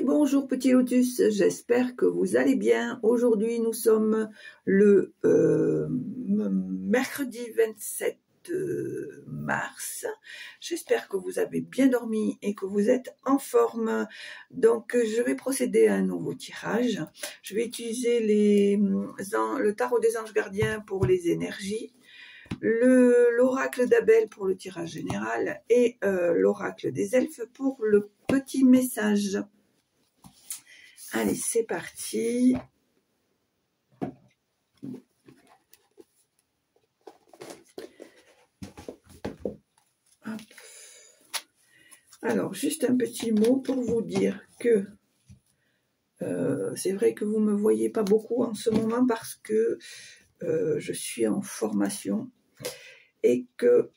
Bonjour petit lotus, j'espère que vous allez bien. Aujourd'hui nous sommes le mercredi 27 mars. J'espère que vous avez bien dormi et que vous êtes en forme. Donc je vais procéder à un nouveau tirage. Je vais utiliser le tarot des anges gardiens pour les énergies, l'oracle d'Abel pour le tirage général et l'oracle des elfes pour le petit message. Allez, c'est parti. Hop. Alors, juste un petit mot pour vous dire que c'est vrai que vous ne me voyez pas beaucoup en ce moment parce que je suis en formation et que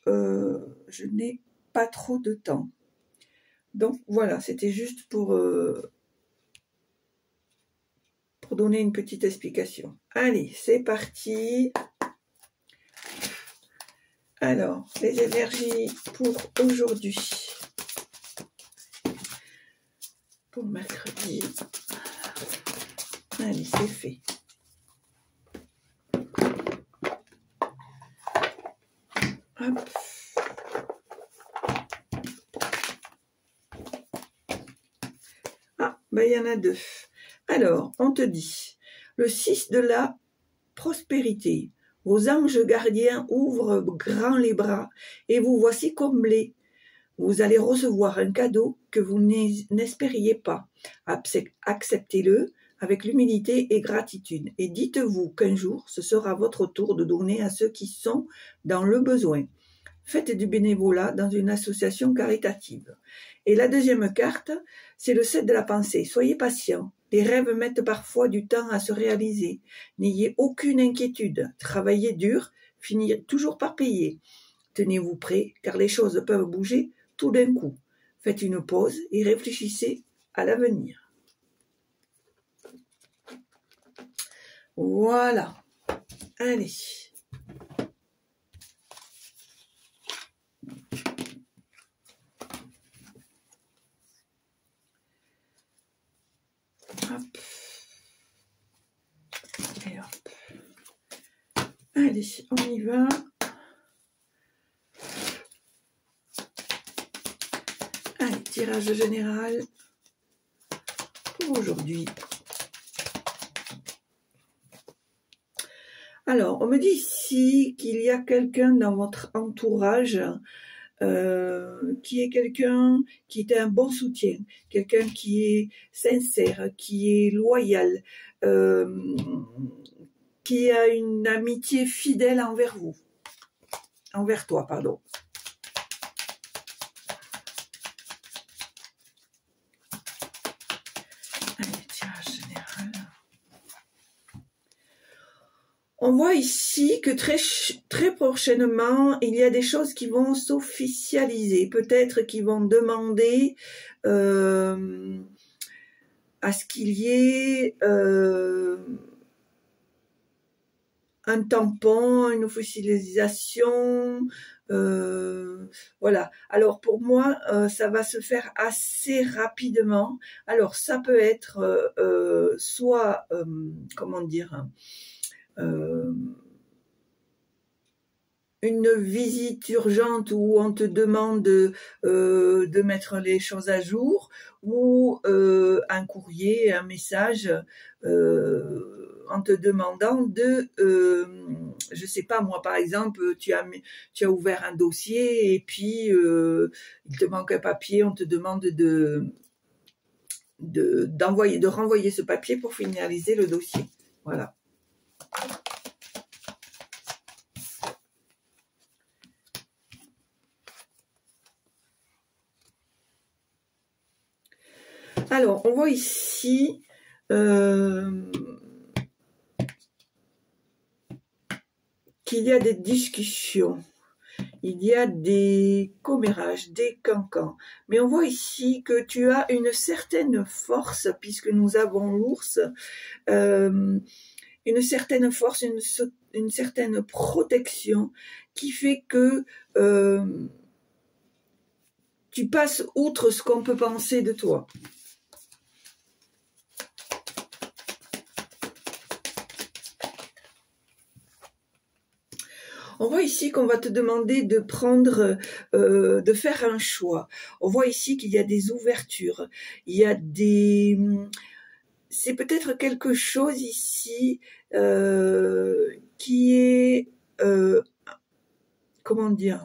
je n'ai pas trop de temps. Donc voilà, c'était juste pour donner une petite explication. Allez, c'est parti. Alors, les énergies pour aujourd'hui, pour mercredi. Allez, c'est fait. Hop. Ah, ben il y en a deux. Alors, on te dit, le 6 de la prospérité. Vos anges gardiens ouvrent grand les bras et vous voici comblés. Vous allez recevoir un cadeau que vous n'espériez pas. Acceptez-le avec l'humilité et gratitude. Et dites-vous qu'un jour, ce sera votre tour de donner à ceux qui sont dans le besoin. Faites du bénévolat dans une association caritative. Et la deuxième carte, c'est le 7 de la pensée. Soyez patient. Les rêves mettent parfois du temps à se réaliser. N'ayez aucune inquiétude. Travaillez dur, finissez toujours par payer. Tenez-vous prêts, car les choses peuvent bouger tout d'un coup. Faites une pause et réfléchissez à l'avenir. Voilà. Allez. Hop. Et hop. Allez, on y va. Allez, tirage général pour aujourd'hui. Alors, on me dit ici qu'il y a quelqu'un dans votre entourage qui est quelqu'un qui est un bon soutien, quelqu'un qui est sincère, qui est loyal, qui a une amitié fidèle envers vous, envers toi, pardon. Allez, tirage général. On voit ici que très prochainement, il y a des choses qui vont s'officialiser. Peut-être qu'ils vont demander à ce qu'il y ait un tampon, une officialisation. Voilà. Alors pour moi, ça va se faire assez rapidement. Alors ça peut être soit, comment dire, une visite urgente où on te demande de mettre les choses à jour, ou un courrier, un message en te demandant de, je sais pas moi, par exemple, tu as ouvert un dossier et puis il te manque un papier, on te demande de renvoyer ce papier pour finaliser le dossier. Voilà. Alors, on voit ici qu'il y a des discussions, il y a des commérages, des cancans. Mais on voit ici que tu as une certaine force, puisque nous avons l'ours, une certaine force, une certaine protection qui fait que tu passes outre ce qu'on peut penser de toi. On voit ici qu'on va te demander de prendre, de faire un choix. On voit ici qu'il y a des ouvertures. Il y a des... C'est peut-être quelque chose ici qui est... comment dire,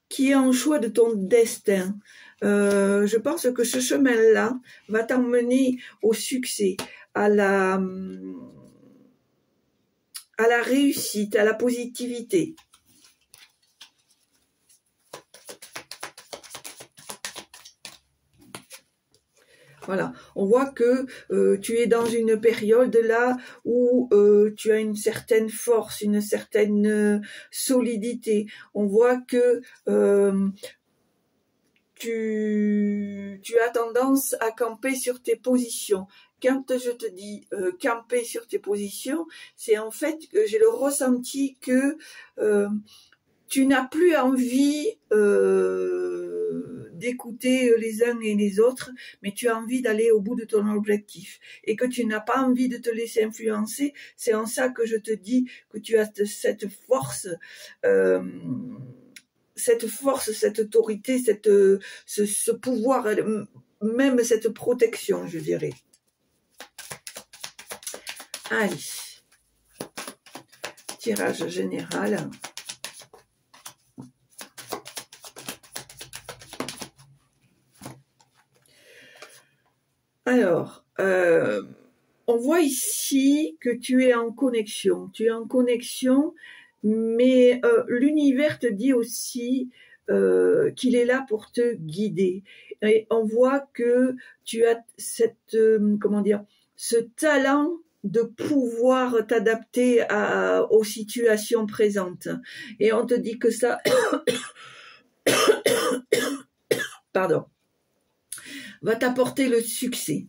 qui est un choix de ton destin. Je pense que ce chemin-là va t'emmener au succès, à la réussite, à la positivité. Voilà, on voit que tu es dans une période là où tu as une certaine force, une certaine solidité. On voit que tu as tendance à camper sur tes positions. Quand je te dis camper sur tes positions, c'est en fait que j'ai le ressenti que tu n'as plus envie d'écouter les uns et les autres, mais tu as envie d'aller au bout de ton objectif et que tu n'as pas envie de te laisser influencer. C'est en ça que je te dis que tu as cette force, cette autorité, ce pouvoir, même cette protection, je dirais. Allez, tirage général. Alors, on voit ici que tu es en connexion. Tu es en connexion, mais l'univers te dit aussi qu'il est là pour te guider. Et on voit que tu as cette, comment dire, ce talent de pouvoir t'adapter aux situations présentes. Et on te dit que ça... Pardon. Va t'apporter le succès.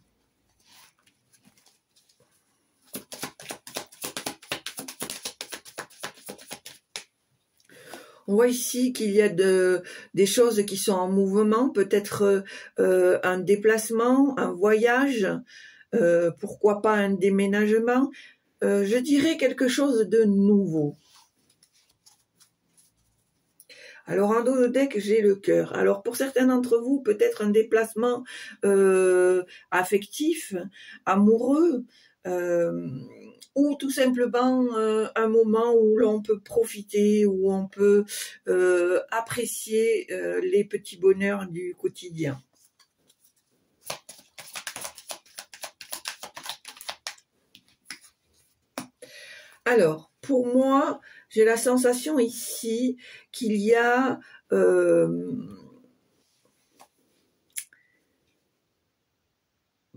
On voit ici qu'il y a des choses qui sont en mouvement, peut-être un déplacement, un voyage, pourquoi pas un déménagement. Je dirais quelque chose de nouveau. Alors, en dos de deck, j'ai le cœur. Alors, pour certains d'entre vous, peut-être un déplacement affectif, amoureux, ou tout simplement un moment où l'on peut profiter, où on peut apprécier les petits bonheurs du quotidien. Alors, pour moi, j'ai la sensation ici qu'il y a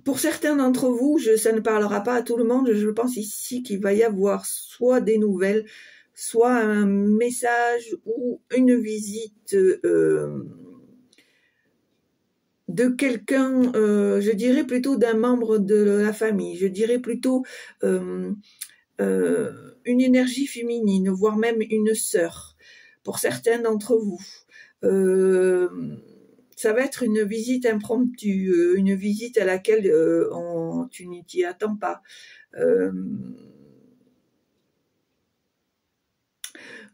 pour certains d'entre vous, ça ne parlera pas à tout le monde, je pense ici qu'il va y avoir soit des nouvelles, soit un message ou une visite de quelqu'un, je dirais plutôt d'un membre de la famille, je dirais plutôt une énergie féminine, voire même une sœur, pour certains d'entre vous. Ça va être une visite impromptue, une visite à laquelle tu n'y t'y attends pas.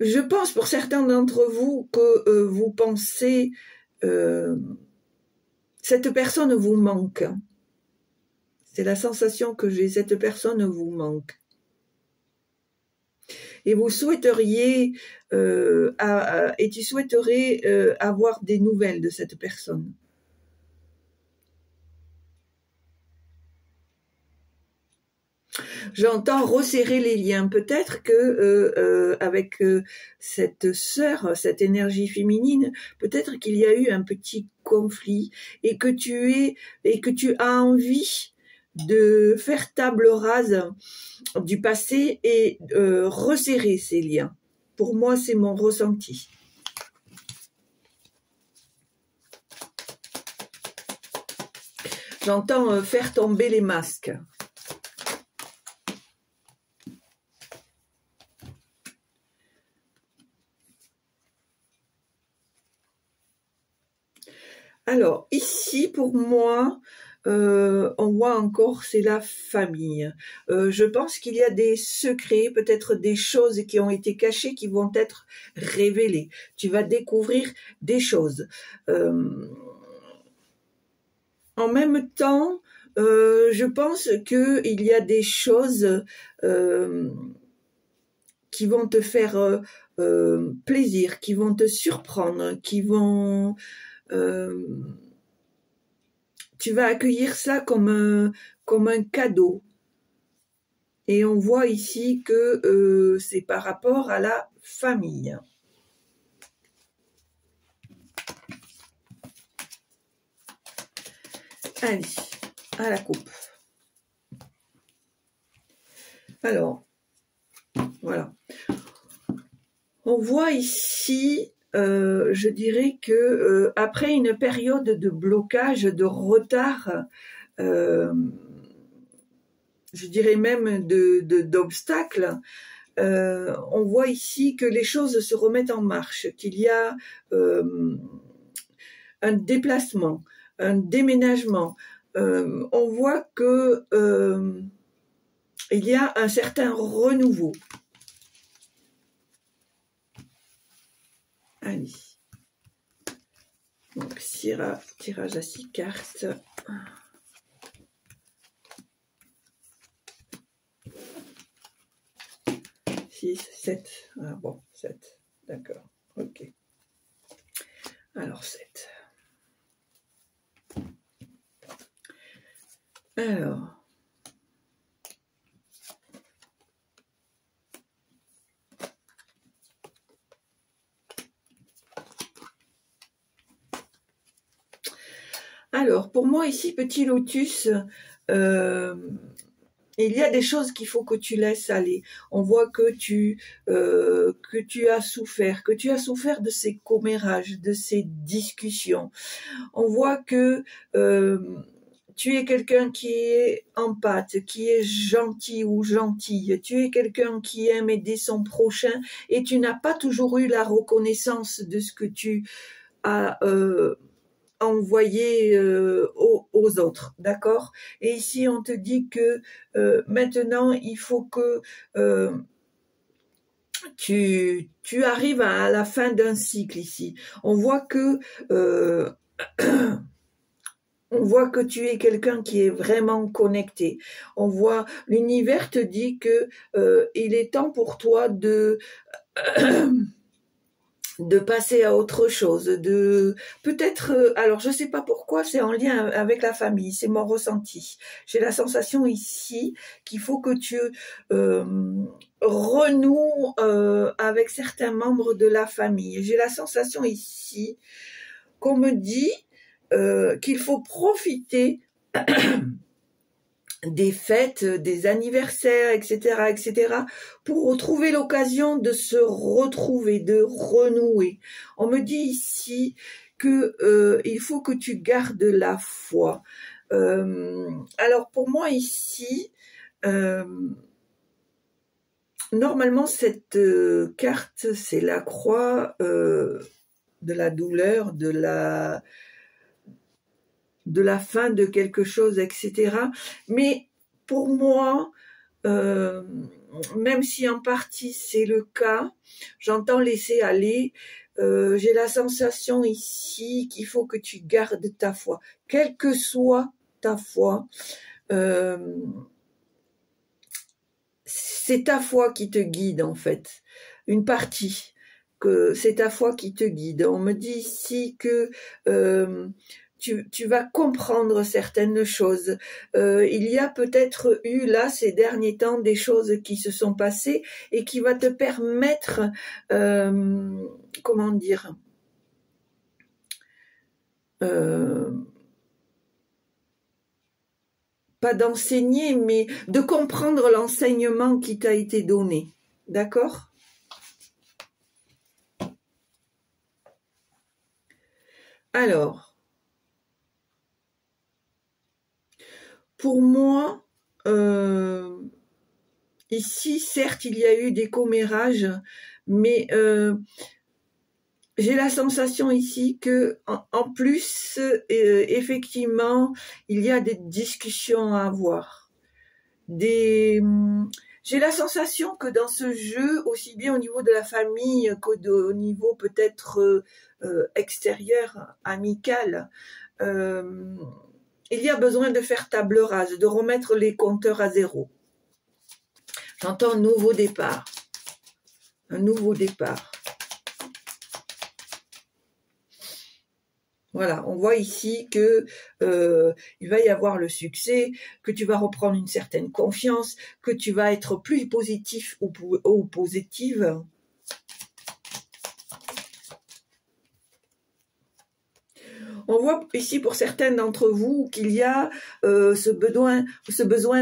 Je pense pour certains d'entre vous que vous pensez cette personne vous manque. C'est la sensation que j'ai, cette personne vous manque. Et vous souhaiteriez, et tu souhaiterais avoir des nouvelles de cette personne. J'entends resserrer les liens. Peut-être que avec cette sœur, cette énergie féminine, peut-être qu'il y a eu un petit conflit et que tu as envie de faire table rase du passé et resserrer ces liens. Pour moi, c'est mon ressenti. J'entends faire tomber les masques. Alors, ici, pour moi, on voit encore, c'est la famille. Je pense qu'il y a des secrets, peut-être des choses qui ont été cachées, qui vont être révélées. Tu vas découvrir des choses. En même temps, je pense qu'il y a des choses qui vont te faire plaisir, qui vont te surprendre, qui vont... tu vas accueillir ça comme un cadeau. Et on voit ici que c'est par rapport à la famille. Allez, à la coupe. Alors, voilà. On voit ici, je dirais que après une période de blocage, de retard, je dirais même d'obstacles, on voit ici que les choses se remettent en marche, qu'il y a un déplacement, un déménagement. On voit que il y a un certain renouveau. Allez. Donc, tirage à 6 cartes. Six, 7. Ah bon, 7. D'accord. Ok. Alors, 7. Alors. Alors, pour moi ici, petit lotus, il y a des choses qu'il faut que tu laisses aller. On voit que tu as souffert de ces commérages, de ces discussions. On voit que tu es quelqu'un qui est empathique, qui est gentil ou gentille. Tu es quelqu'un qui aime aider son prochain et tu n'as pas toujours eu la reconnaissance de ce que tu as envoyé aux autres, d'accord? Et ici, on te dit que maintenant, il faut que tu arrives à la fin d'un cycle ici. On voit que on voit que tu es quelqu'un qui est vraiment connecté. On voit, l'univers te dit que il est temps pour toi de passer à autre chose, de peut-être, alors je sais pas pourquoi, c'est en lien avec la famille, c'est mon ressenti. J'ai la sensation ici qu'il faut que tu renoues avec certains membres de la famille. J'ai la sensation ici qu'on me dit qu'il faut profiter des fêtes, des anniversaires, etc., pour trouver l'occasion de se retrouver, de renouer. On me dit ici que il faut que tu gardes la foi. Alors pour moi ici, normalement cette carte, c'est la croix de la douleur, de la fin de quelque chose, etc. Mais pour moi, même si en partie c'est le cas, j'entends laisser aller, j'ai la sensation ici qu'il faut que tu gardes ta foi. Quelle que soit ta foi, c'est ta foi qui te guide en fait. Une partie, que c'est ta foi qui te guide. On me dit ici que tu vas comprendre certaines choses. Il y a peut-être eu là ces derniers temps des choses qui se sont passées et qui va te permettre, comment dire, pas d'enseigner, mais de comprendre l'enseignement qui t'a été donné. D'accord ? Alors, pour moi, ici, certes, il y a eu des commérages, mais j'ai la sensation ici que, en plus, effectivement, il y a des discussions à avoir. J'ai la sensation que dans ce jeu, aussi bien au niveau de la famille qu'au niveau peut-être extérieur, amical, il y a besoin de faire table rase, de remettre les compteurs à zéro. J'entends un nouveau départ. Un nouveau départ. Voilà, on voit ici que il va y avoir le succès, que tu vas reprendre une certaine confiance, que tu vas être plus positif ou positive. On voit ici pour certains d'entre vous qu'il y a ce besoin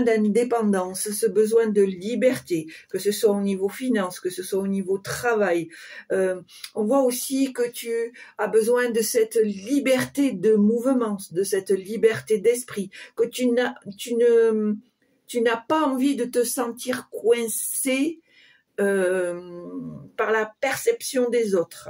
d'indépendance, ce besoin de liberté, que ce soit au niveau finance, que ce soit au niveau travail. On voit aussi que tu as besoin de cette liberté de mouvement, de cette liberté d'esprit, que tu n'as pas envie de te sentir coincé par la perception des autres.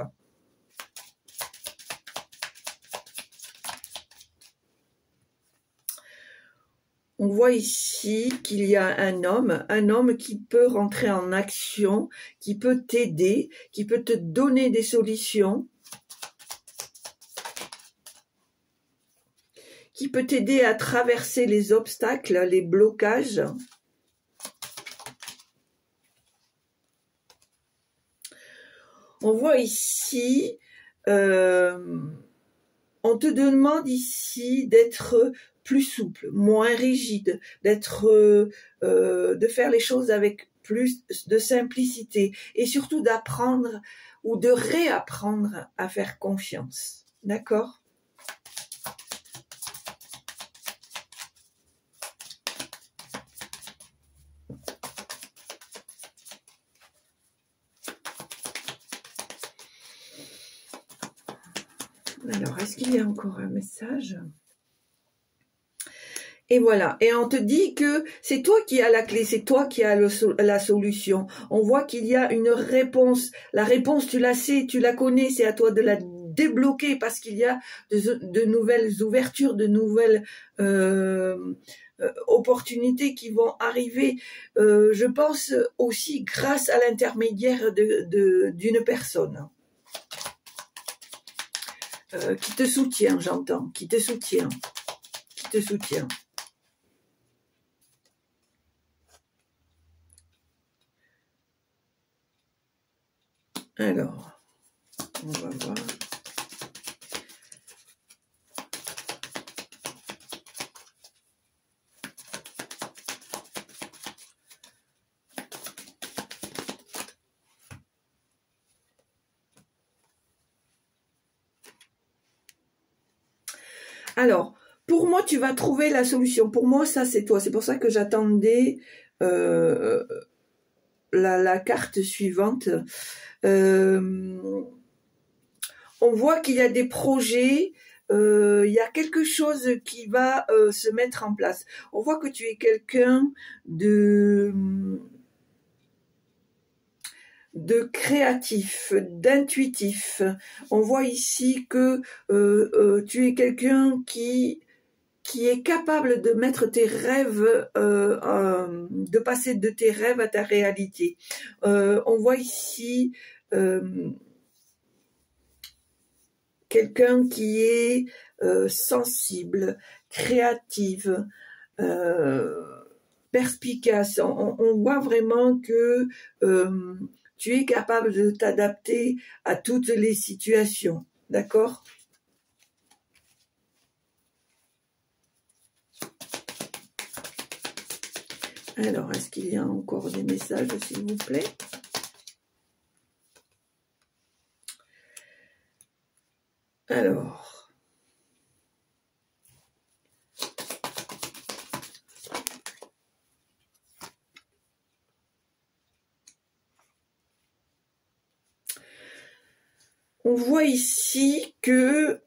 On voit ici qu'il y a un homme qui peut rentrer en action, qui peut t'aider, qui peut te donner des solutions, qui peut t'aider à traverser les obstacles, les blocages. On voit ici, on te demande ici d'être plus souple, moins rigide, de faire les choses avec plus de simplicité et surtout d'apprendre ou de réapprendre à faire confiance. D'accord ? Alors, est-ce qu'il y a encore un message ? Et voilà, et on te dit que c'est toi qui as la clé, c'est toi qui as la solution. On voit qu'il y a une réponse. La réponse, tu la sais, tu la connais, c'est à toi de la débloquer parce qu'il y a de nouvelles ouvertures, de nouvelles opportunités qui vont arriver. Je pense aussi grâce à l'intermédiaire d'une personne qui te soutient, j'entends, qui te soutient. Alors, on va voir. Alors, pour moi, tu vas trouver la solution. Pour moi, ça, c'est toi. C'est pour ça que j'attendais la carte suivante. On voit qu'il y a des projets, il y a quelque chose qui va se mettre en place. On voit que tu es quelqu'un de créatif, d'intuitif. On voit ici que tu es quelqu'un qui est capable de mettre tes rêves, de passer de tes rêves à ta réalité. On voit ici quelqu'un qui est sensible, créative, perspicace. On voit vraiment que tu es capable de t'adapter à toutes les situations. D'accord ? Alors, est-ce qu'il y a encore des messages, s'il vous plaît ? Alors, on voit ici que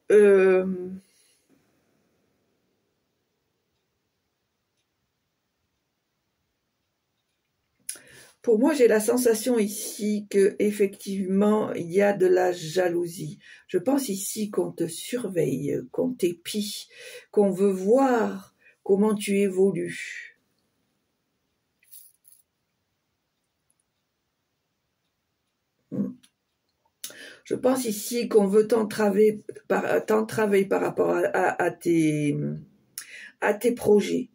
Pour moi, j'ai la sensation ici que effectivement il y a de la jalousie. Je pense ici qu'on te surveille, qu'on t'épie, qu'on veut voir comment tu évolues. Je pense ici qu'on veut t'entraver par rapport à tes projets.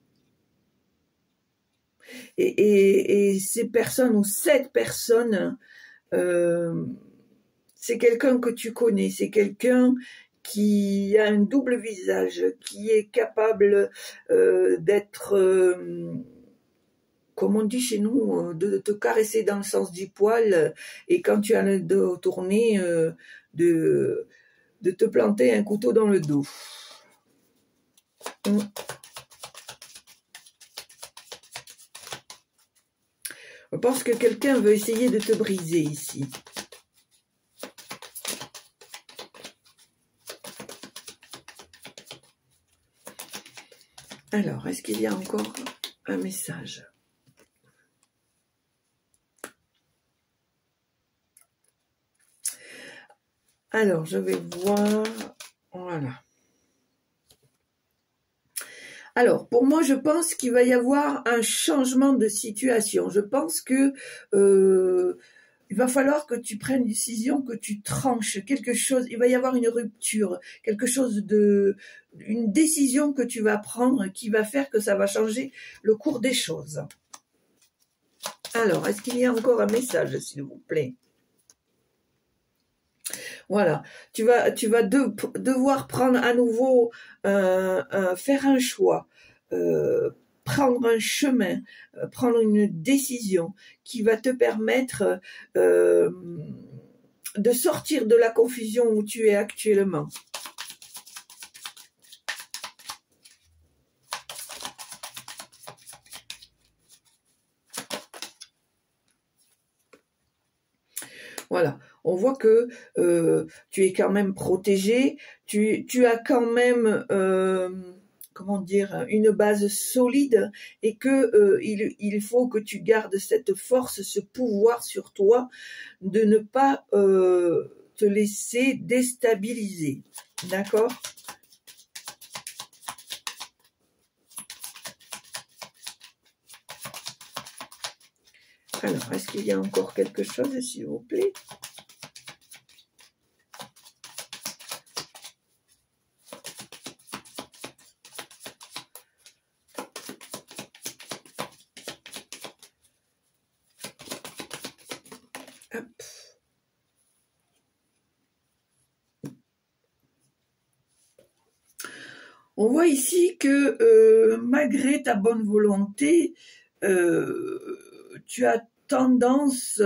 Et ces personnes ou cette personne, c'est quelqu'un que tu connais, c'est quelqu'un qui a un double visage, qui est capable d'être, comme on dit chez nous, de te caresser dans le sens du poil, et quand tu as le dos tourné, de te planter un couteau dans le dos. Je pense que quelqu'un veut essayer de te briser ici. Alors, est-ce qu'il y a encore un message? Alors, je vais voir. Voilà. Alors, pour moi, je pense qu'il va y avoir un changement de situation. Je pense que il va falloir que tu prennes une décision, que tu tranches quelque chose. Il va y avoir une rupture, une décision que tu vas prendre qui va faire que ça va changer le cours des choses. Alors, est-ce qu'il y a encore un message, s'il vous plaît? Voilà, tu vas devoir prendre à nouveau, faire un choix, prendre un chemin, prendre une décision qui va te permettre de sortir de la confusion où tu es actuellement. Voilà, on voit que tu es quand même protégé, tu as quand même, comment dire, une base solide, et que il faut que tu gardes cette force, ce pouvoir sur toi, de ne pas te laisser déstabiliser. D'accord ? Alors, est-ce qu'il y a encore quelque chose, s'il vous plaît? Hop. On voit ici que malgré ta bonne volonté, tu as tendance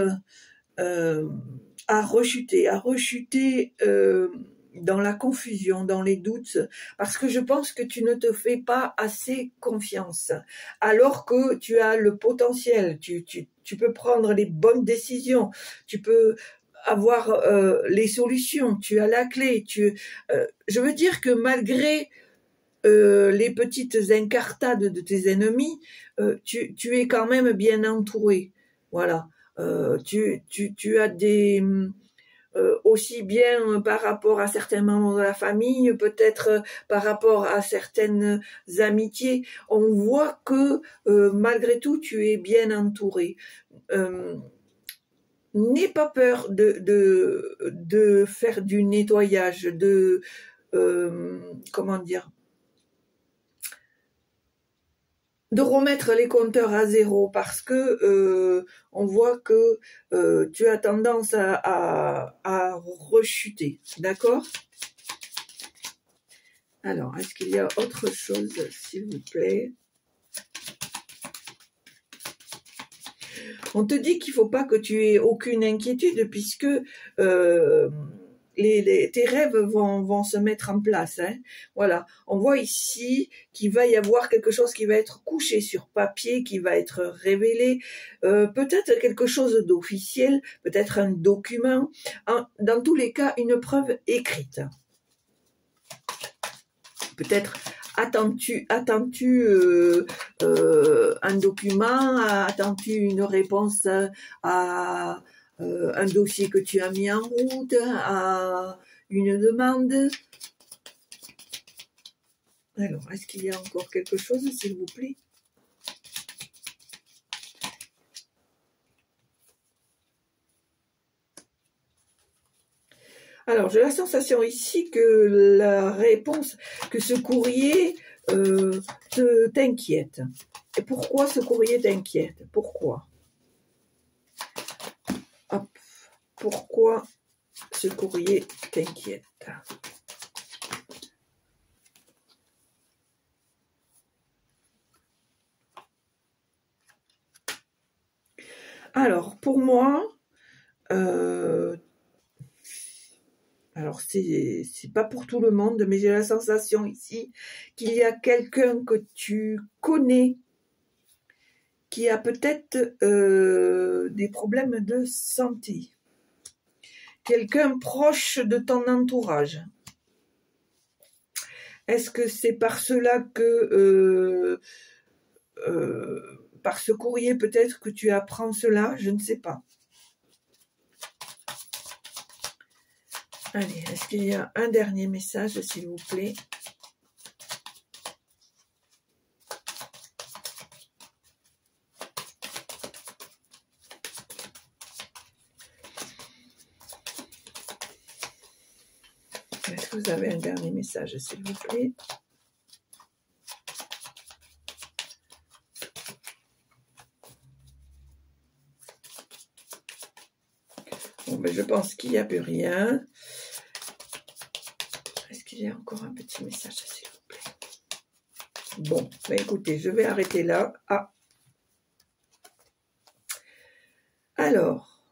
à rechuter dans la confusion, dans les doutes, parce que je pense que tu ne te fais pas assez confiance, alors que tu as le potentiel, tu peux prendre les bonnes décisions, tu peux avoir les solutions, tu as la clé, je veux dire que malgré les petites incartades de tes ennemis, tu es quand même bien entouré. Voilà. Tu as des aussi bien par rapport à certains membres de la famille, peut-être par rapport à certaines amitiés, on voit que malgré tout tu es bien entouré. N'aie pas peur de faire du nettoyage, comment dire, de remettre les compteurs à zéro, parce que on voit que tu as tendance à rechuter, d'accord? Alors, est-ce qu'il y a autre chose, s'il vous plaît? On te dit qu'il ne faut pas que tu aies aucune inquiétude, puisque tes rêves vont se mettre en place. Hein. Voilà, on voit ici qu'il va y avoir quelque chose qui va être couché sur papier, qui va être révélé, peut-être quelque chose d'officiel, peut-être un document, dans tous les cas une preuve écrite. Peut-être attends-tu un document, attends-tu une réponse à un dossier que tu as mis en route, à une demande? Alors, est-ce qu'il y a encore quelque chose, s'il vous plaît? Alors, j'ai la sensation ici que la réponse, que ce courrier t'inquiète. Et pourquoi ce courrier t'inquiète? Pourquoi? Hop. Pourquoi ce courrier t'inquiète? Alors, pour moi, alors c'est pas pour tout le monde, mais j'ai la sensation ici qu'il y a quelqu'un que tu connais qui a peut-être des problèmes de santé. Quelqu'un proche de ton entourage. Est-ce que c'est par cela que par ce courrier peut-être que tu apprends cela? Je ne sais pas. Allez, est-ce qu'il y a un dernier message, s'il vous plaît? Est-ce que vous avez un dernier message, s'il vous plaît? Bon, ben, je pense qu'il n'y a plus rien. Est-ce qu'il y a encore un petit message, s'il vous plaît? Bon, ben, écoutez, je vais arrêter là. Ah. Alors,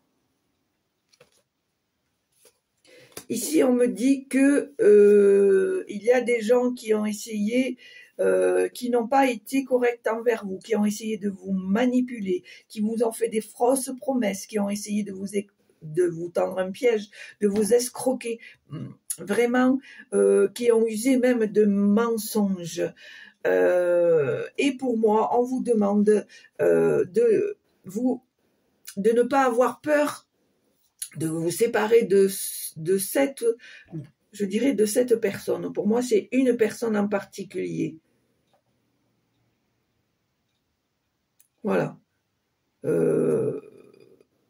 ici, on me dit que il y a des gens qui ont essayé, qui n'ont pas été corrects envers vous, qui ont essayé de vous manipuler, qui vous ont fait des fausses promesses, qui ont essayé de vous tendre un piège, de vous escroquer, vraiment, qui ont usé même de mensonges. Et pour moi, on vous demande de ne pas avoir peur de vous séparer de cette, je dirais, de cette personne. Pour moi, c'est une personne en particulier. Voilà.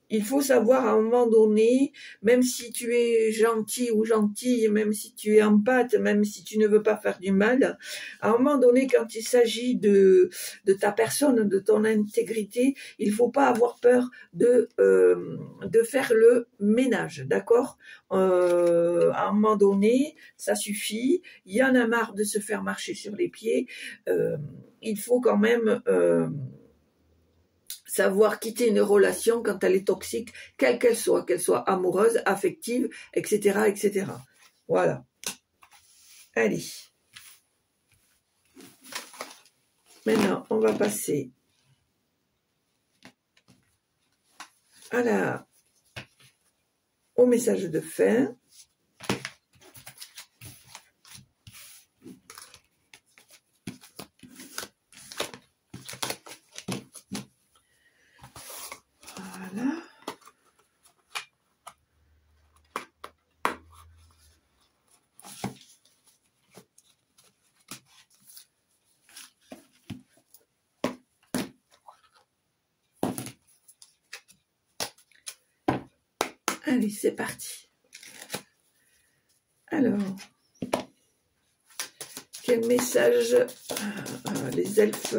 Il faut savoir à un moment donné, même si tu es gentil ou gentille, même si tu es empathe, même si tu ne veux pas faire du mal, à un moment donné, quand il s'agit de ta personne, de ton intégrité, il faut pas avoir peur de faire le ménage, d'accord? À un moment donné, ça suffit, il y en a marre de se faire marcher sur les pieds, il faut quand même savoir quitter une relation quand elle est toxique, quelle qu'elle soit amoureuse, affective, etc., etc. Voilà. Allez. Maintenant, on va passer au message de fin. Voilà. Allez, c'est parti. Alors, quel message les elfes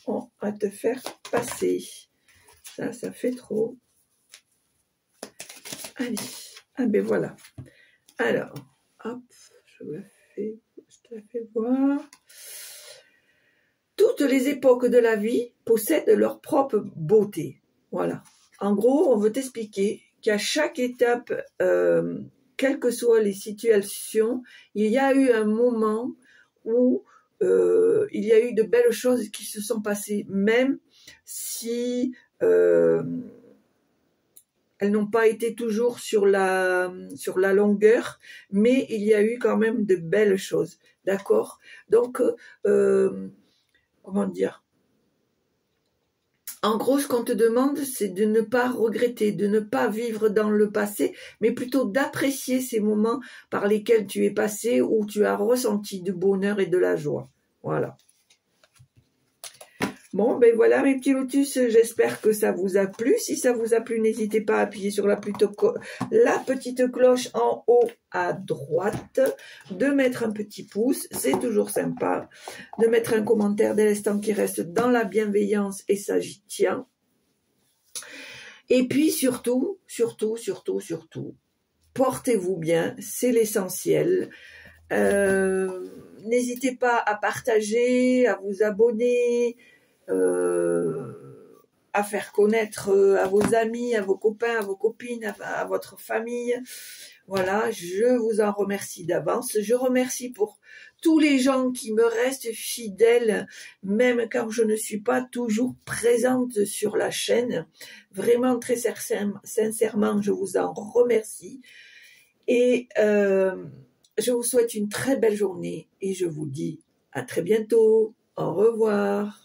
ont à te faire passer? Ça fait trop. Allez, ah ben voilà. Alors, hop, je te la fais voir. Toutes les époques de la vie possèdent leur propre beauté. Voilà. En gros, on veut t'expliquer qu'à chaque étape, quelles que soient les situations, il y a eu un moment où il y a eu de belles choses qui se sont passées, même si elles elles n'ont pas été toujours sur la longueur, mais il y a eu quand même de belles choses, d'accord? Donc, comment dire? En gros, ce qu'on te demande, c'est de ne pas regretter, de ne pas vivre dans le passé, mais plutôt d'apprécier ces moments par lesquels tu es passé, où tu as ressenti du bonheur et de la joie. Voilà. Bon, ben voilà mes petits lotus, j'espère que ça vous a plu. Si ça vous a plu, n'hésitez pas à appuyer sur la petite cloche en haut à droite, de mettre un petit pouce, c'est toujours sympa, de mettre un commentaire dès l'instant qui reste dans la bienveillance et ça j'y tiens. Et puis surtout, portez-vous bien, c'est l'essentiel. N'hésitez pas à partager, à vous abonner, à faire connaître à vos amis, à vos copains, à vos copines, à votre famille. Voilà, je vous en remercie d'avance. Je remercie pour tous les gens qui me restent fidèles, même quand je ne suis pas toujours présente sur la chaîne. Vraiment, très sincèrement, je vous en remercie. Et je vous souhaite une très belle journée et je vous dis à très bientôt. Au revoir.